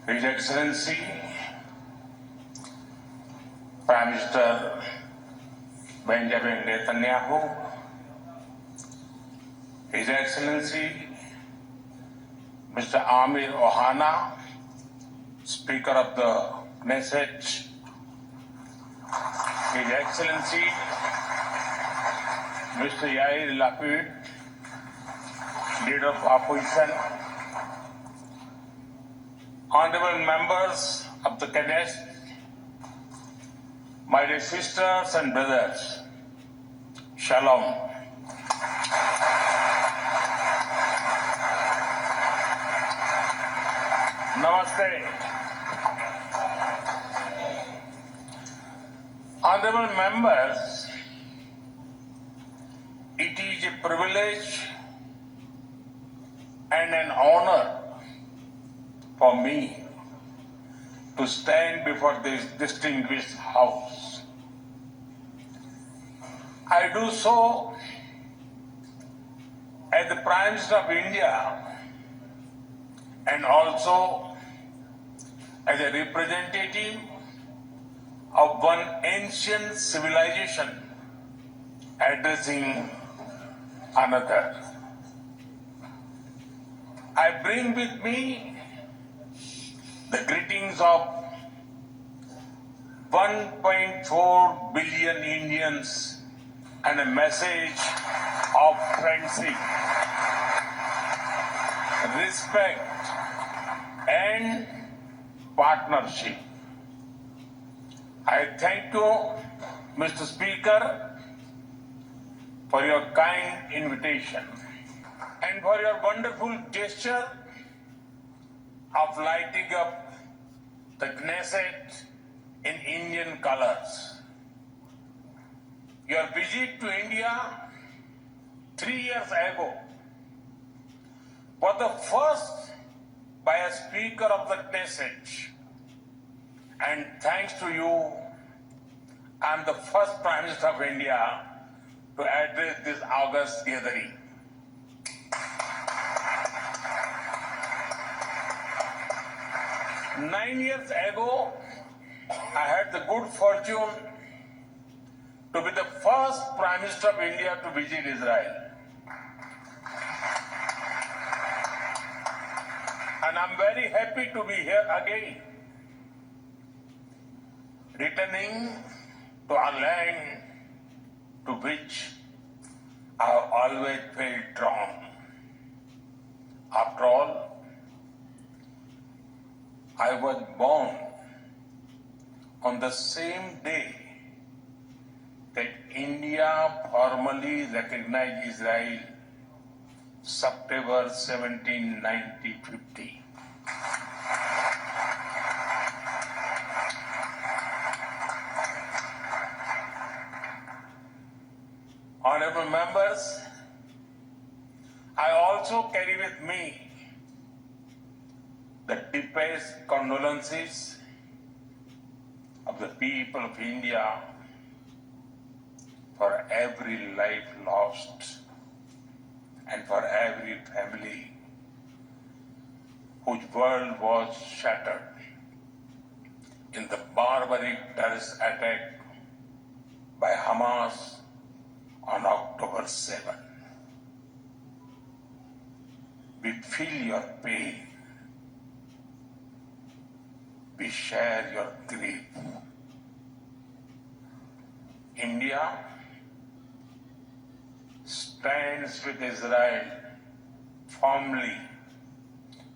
His Excellency Prime Minister Benjamin Netanyahu, His Excellency Mr. Amir Ohana, Speaker of the Knesset, His Excellency Mr. Yair Lapid, Leader of Opposition, Honorable members of the Knesset, my dear sisters and brothers, Shalom. Namaste. Honorable members, it is a privilege and an honor for me to stand before this distinguished house. I do so as the Prime Minister of India and also as a representative of one ancient civilization addressing another. I bring with me the greetings of 1.4 billion Indians and a message of friendship, respect, and partnership. I thank you, Mr. Speaker, for your kind invitation and for your wonderful gesture of lighting up the Knesset in Indian colors. Your visit to India 3 years ago was the first by a Speaker of the Knesset, and thanks to you, I am the first Prime Minister of India to address this august gathering. Nine years ago, I had the good fortune to be the first Prime Minister of India to visit Israel. And I'm very happy to be here again, returning to a land to which I have always felt drawn. After all, I was born on the same day that India formally recognized Israel, September 17, 1950. Honorable members, I also carry with me the deepest condolences of the people of India for every life lost and for every family whose world was shattered in the barbaric terrorist attack by Hamas on October 7. We feel your pain. We share your grief. India stands with Israel firmly,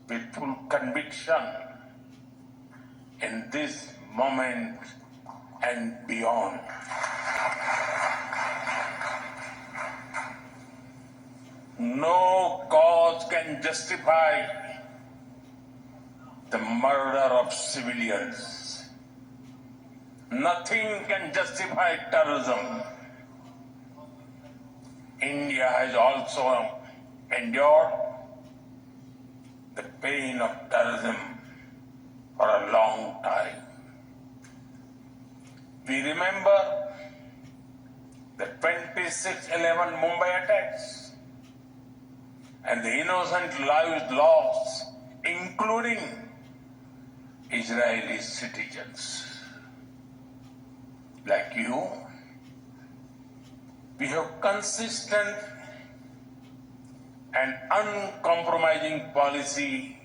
with full conviction in this moment and beyond. No cause can justify the murder of civilians. Nothing can justify terrorism. India has also endured the pain of terrorism for a long time. We remember the 26/11 Mumbai attacks and the innocent lives lost, including Israeli citizens. Like you, we have consistent and uncompromising policy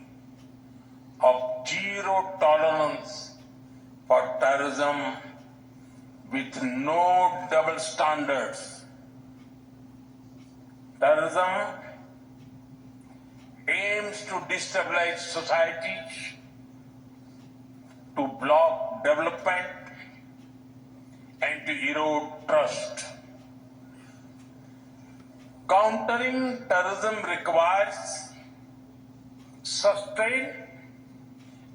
of zero tolerance for terrorism with no double standards. Terrorism aims to destabilize societies, to block development, and to erode trust. Countering terrorism requires sustained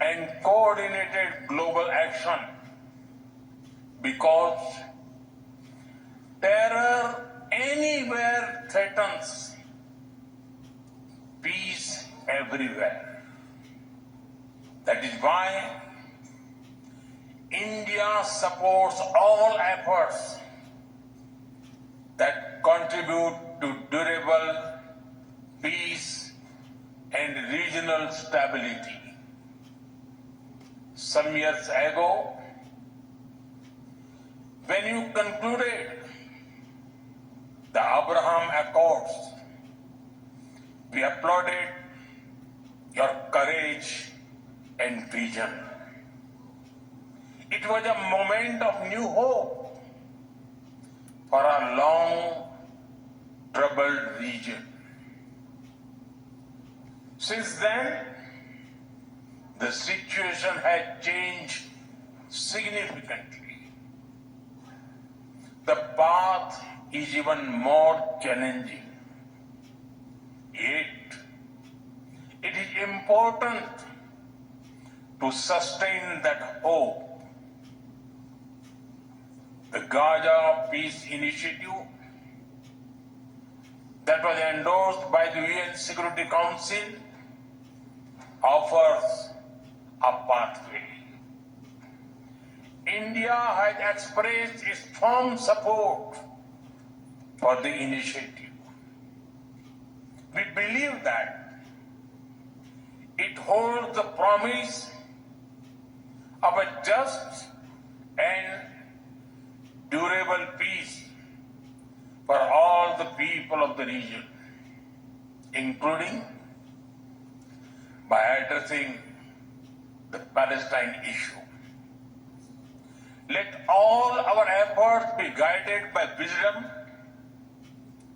and coordinated global action because terror anywhere threatens peace everywhere. That is why India supports all efforts that contribute to durable peace and regional stability. Some years ago, when you concluded the Abraham Accords, we applauded your courage and vision. It was a moment of new hope for a long troubled region. Since then, the situation has changed significantly. The path is even more challenging. Yet, it is important to sustain that hope. The Gaza Peace Initiative that was endorsed by the UN Security Council offers a pathway. India has expressed its firm support for the initiative. We believe that it holds the promise of a just and durable peace for all the people of the region, including by addressing the Palestine issue. Let all our efforts be guided by wisdom,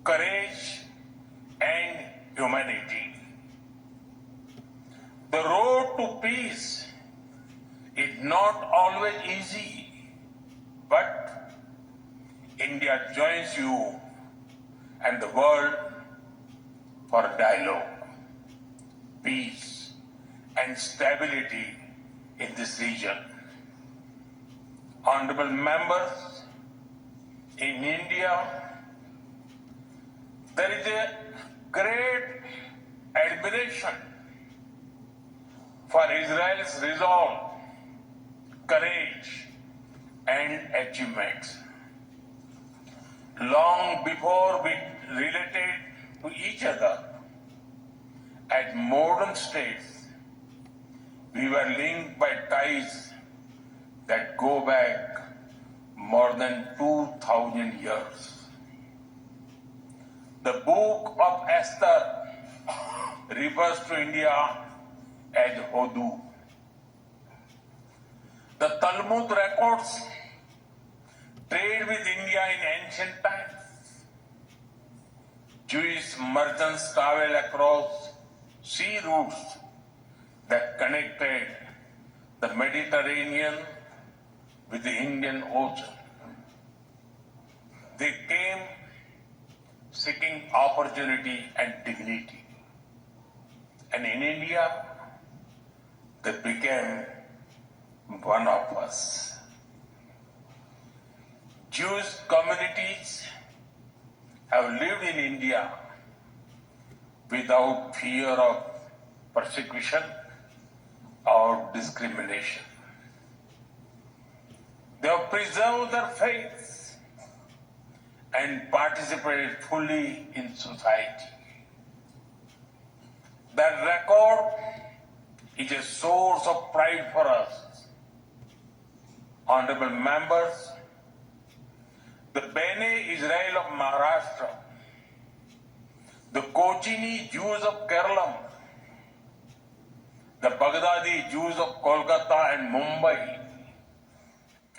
courage, and humanity. The road to peace is not always easy, but India joins you and the world for dialogue, peace, and stability in this region. Honorable members, in India, there is a great admiration for Israel's resolve, courage, and achievements. Long before we related to each other as modern states, we were linked by ties that go back more than 2,000 years. The book of Esther refers to India as Hodu. The Talmud records trade with India in ancient times. Jewish merchants traveled across sea routes that connected the Mediterranean with the Indian Ocean. They came seeking opportunity and dignity. And in India, they became one of us. Jewish communities have lived in India without fear of persecution or discrimination. They have preserved their faith and participated fully in society. Their record is a source of pride for us. Honorable members, the Bene Israel of Maharashtra, the Kochini Jews of Kerala, the Baghdadi Jews of Kolkata and Mumbai,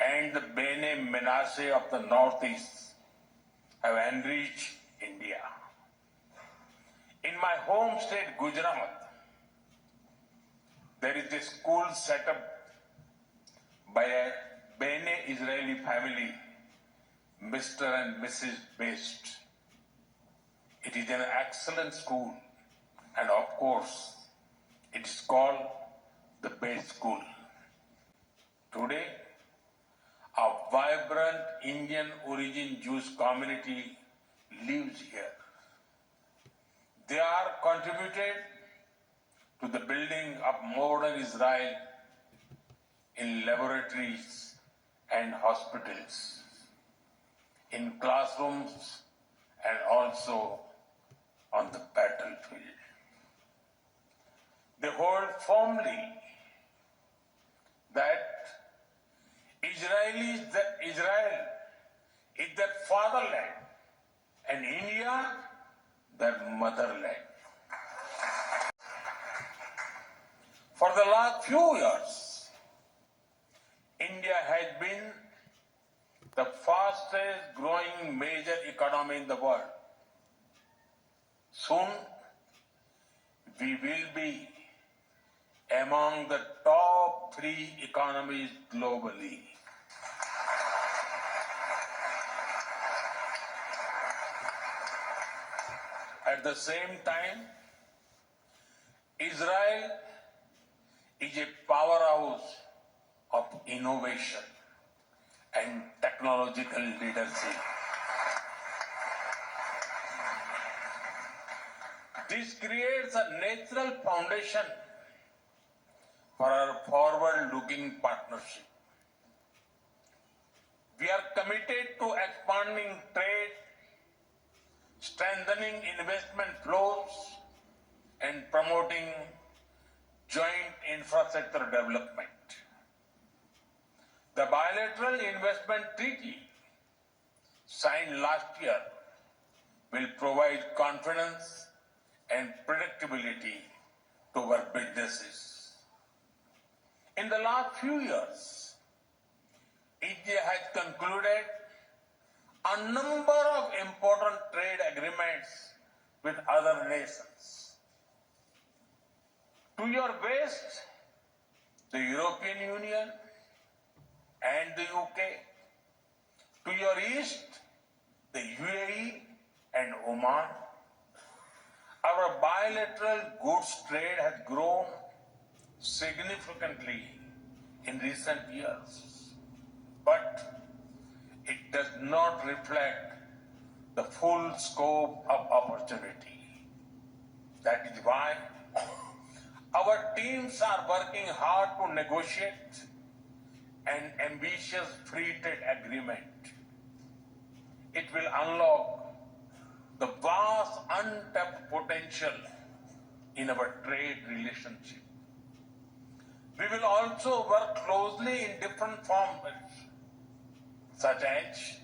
and the Bene Menashe of the Northeast have enriched India. In my home state, Gujarat, there is a school set up by a Bene Israeli family, Mr. and Mrs. Best. It is an excellent school, and of course, it is called the Best School. Today, a vibrant Indian origin Jewish community lives here. They are contributed to the building of modern Israel in laboratories and hospitals, in classrooms, and also on the battlefield. They hold firmly that Israel is their fatherland and India their motherland. For the last few years, India has been the fastest growing major economy in the world. Soon, we will be among the top 3 economies globally. At the same time, Israel is a powerhouse of innovation and technological leadership. This creates a natural foundation for our forward-looking partnership. We are committed to expanding trade, strengthening investment flows, and promoting joint infrastructure development. The bilateral investment treaty signed last year will provide confidence and predictability to our businesses. In the last few years, India has concluded a number of important trade agreements with other nations. To your west, the European Union and the UK. To your east, the UAE and Oman. Our bilateral goods trade has grown significantly in recent years, but it does not reflect the full scope of opportunity. That is why our teams are working hard to negotiate an ambitious free trade agreement. It will unlock the vast untapped potential in our trade relationship. We will also work closely in different formats, such as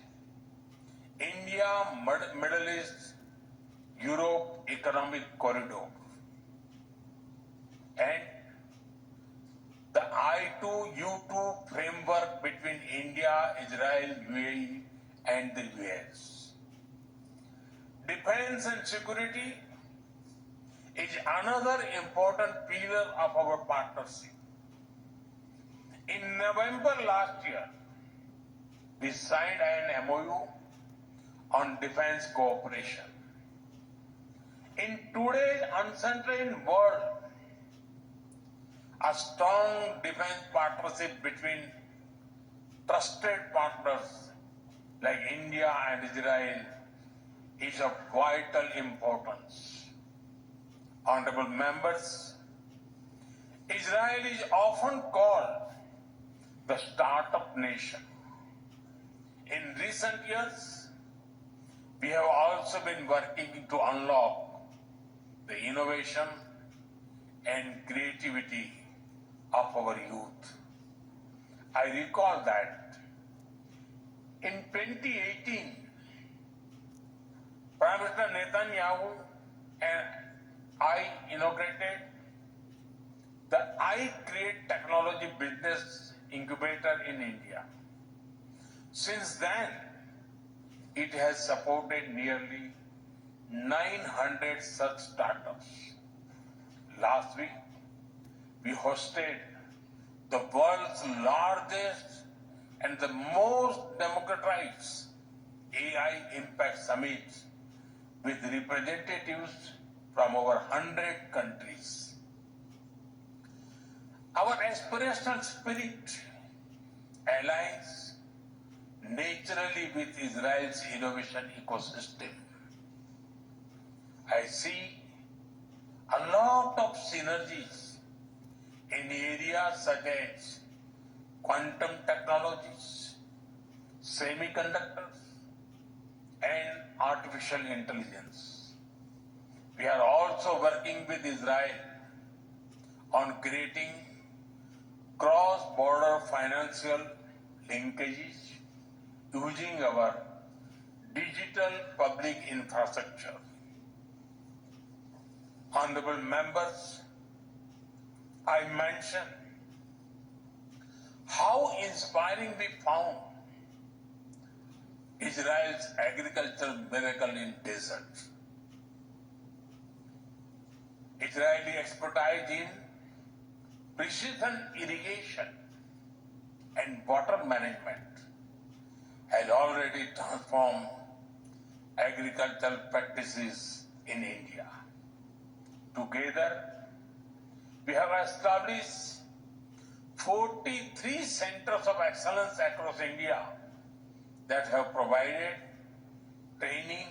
India, Middle East, Europe Economic Corridor, and the I2U2 framework between India, Israel, UAE, and the US. Defense and security is another important pillar of our partnership. In November last year, we signed an MOU on defense cooperation. In today's uncertain world, a strong defense partnership between trusted partners like India and Israel is of vital importance. Honorable members, Israel is often called the startup nation. In recent years, we have also been working to unlock the innovation and creativity of our youth. I recall that in 2018, Prime Minister Netanyahu and I inaugurated the I Create Technology Business Incubator in India. Since then, it has supported nearly 900 such startups. Last week, we hosted the world's largest and the most democratized AI Impact Summit with representatives from over 100 countries. Our aspirational spirit aligns naturally with Israel's innovation ecosystem. I see a lot of synergies in areas such as quantum technologies, semiconductors, and artificial intelligence. We are also working with Israel on creating cross-border financial linkages using our digital public infrastructure. Honorable members, I mentioned how inspiring we found Israel's agricultural miracle in desert. Israeli expertise in precision irrigation and water management has already transformed agricultural practices in India. Together, we have established 43 centers of excellence across India that have provided training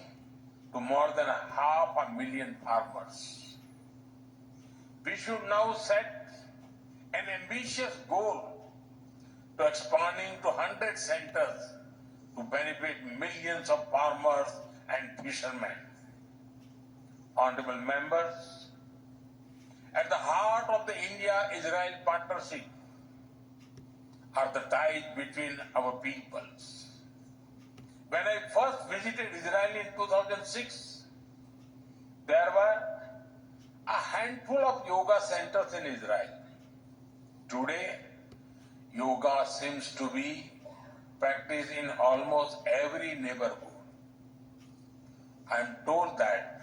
to more than 500,000 farmers. We should now set an ambitious goal to expanding to 100 centers to benefit millions of farmers and fishermen. Honorable members, at the heart of the India-Israel partnership are the ties between our peoples. When I first visited Israel in 2006, there were a handful of yoga centers in Israel. Today, yoga seems to be practiced in almost every neighborhood. I am told that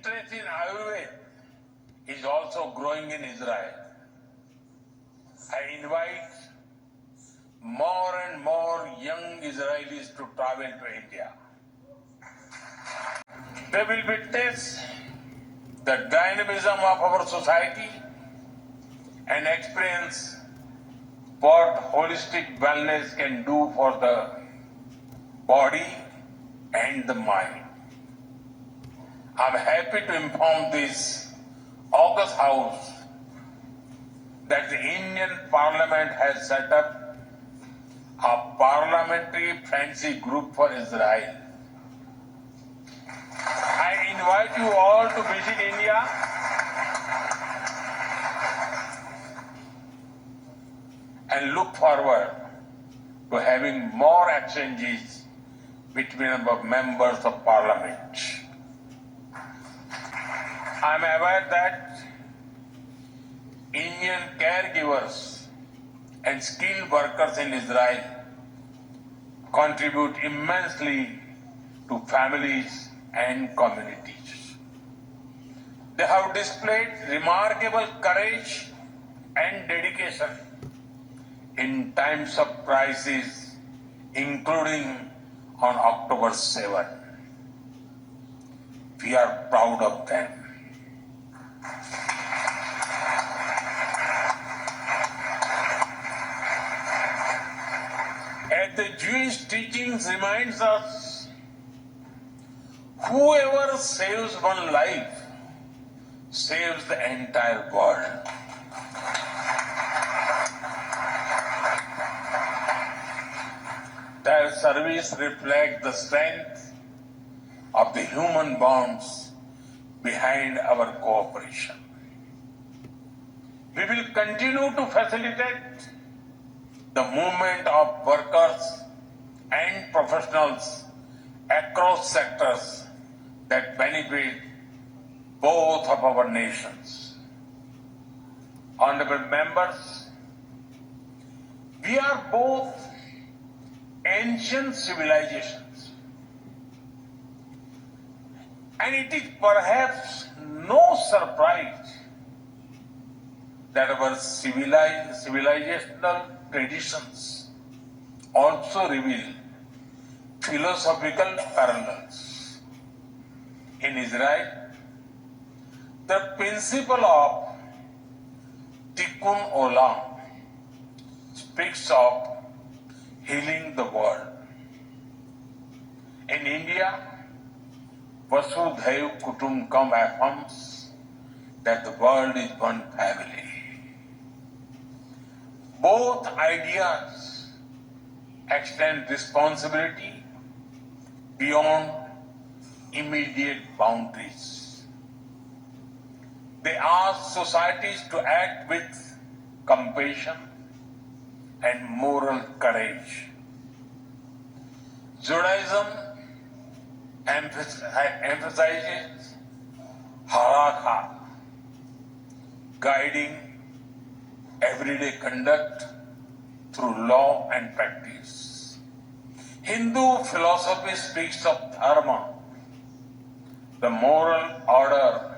interest in Ayurveda is also growing in Israel. I invite more and more young Israelis to travel to India. They will witness the dynamism of our society and experience what holistic wellness can do for the body and the mind. I'm happy to inform this August House that the Indian Parliament has set up a parliamentary friendship group for Israel. I invite you all to visit India and look forward to having more exchanges between our members of Parliament. I am aware that Indian caregivers and skilled workers in Israel contribute immensely to families and communities. They have displayed remarkable courage and dedication in times of crisis, including on October 7. We are proud of them. As the Jewish teachings reminds us, whoever saves one life saves the entire world. Their service reflects the strength of the human bonds behind our cooperation. We will continue to facilitate the movement of workers and professionals across sectors that benefit both of our nations. Honorable members, we are both ancient civilizations, and it is perhaps no surprise that our civilizational traditions also reveal philosophical parallels. In Israel, the principle of Tikkun Olam speaks of healing the world. In India, Vasudhaiv Kutumbakam affirms that the world is one family. Both ideas extend responsibility beyond immediate boundaries. They ask societies to act with compassion and moral courage. Judaism emphasizes halakha, guiding everyday conduct through law and practice. Hindu philosophy speaks of dharma, the moral order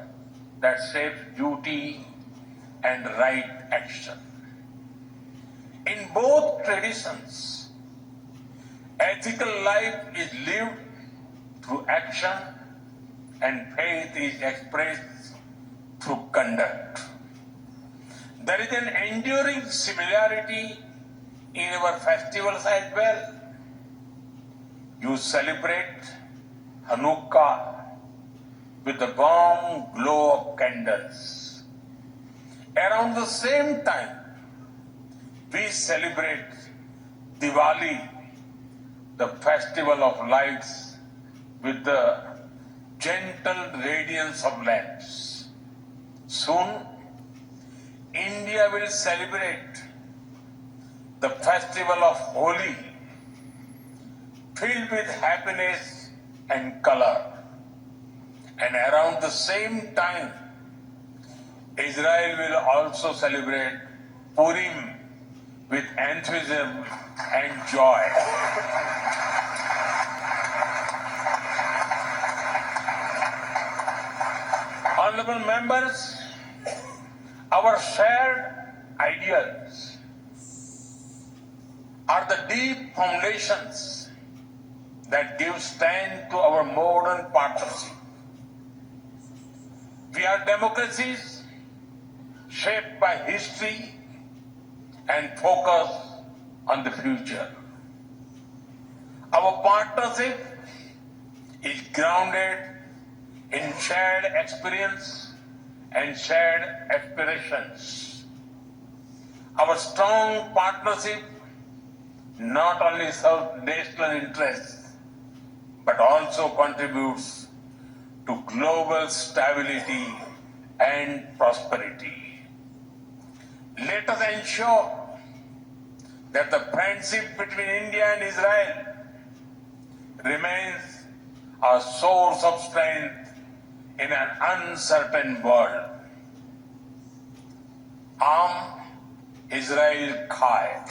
that shapes duty and right action. In both traditions, ethical life is lived through action and faith is expressed through conduct. There is an enduring similarity in our festivals as well. You celebrate Hanukkah with the warm glow of candles. Around the same time, we celebrate Diwali, the festival of lights, with the gentle radiance of lamps. Soon, India will celebrate the festival of Holi, filled with happiness and color. And around the same time, Israel will also celebrate Purim with enthusiasm and joy. Honorable members, our shared ideals are the deep foundations that give strength to our modern partnership. We are democracies shaped by history and focused on the future. Our partnership is grounded in shared experience and shared aspirations. Our strong partnership not only serves national interests, but also contributes to global stability and prosperity. Let us ensure that the friendship between India and Israel remains a source of strength in an uncertain world. Am Israel Khai.